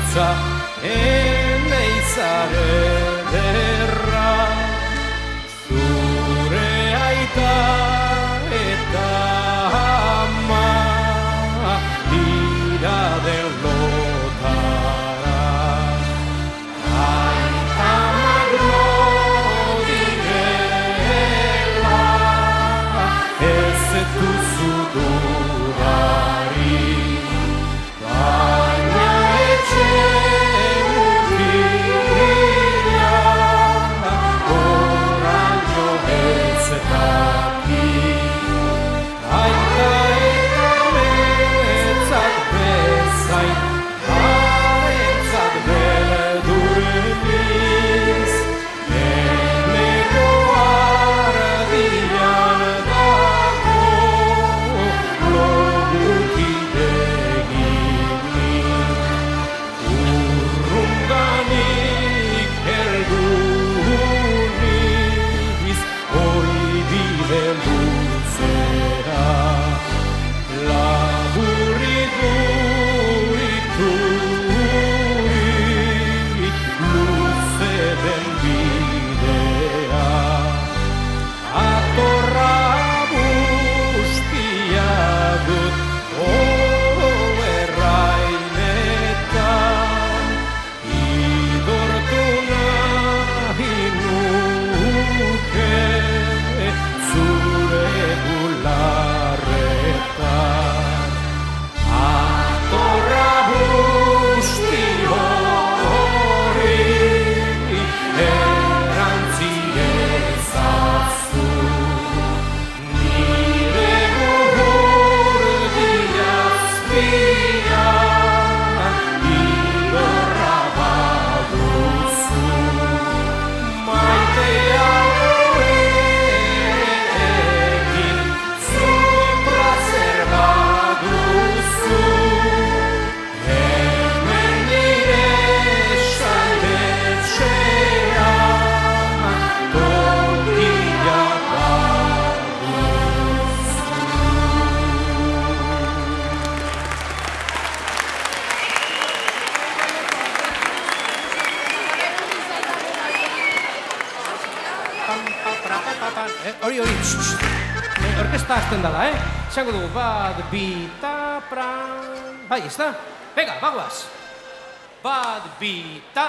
Hizkuntza ene izan ederra, zure aita eta ama dira den lotara. Aita maglo direla, ez duzu dudari, baina etxe mutila, oraino ez daki. Aita eta metzak bezain, haretzak beldurniz, eneko ardian dago logukidegin. Urrunganik erduniz, hori bide luzera, laburri-duri-duri, luze den bidea. Atorra bustia dut errainetan, idortu nahi nuke zure bularretan. Atorra busti hori erantzi ezazu, nire gugurdi azpian idorra baduzu. Maitea egin zu plazer baduzu, hemen nire saibetxean tokia baduzu. Hori, orkesta hasten dala, Esango dugu, bat, bi, ta, pran... Bai, ez da? Venga, bagoaz! Bat, bi, ta...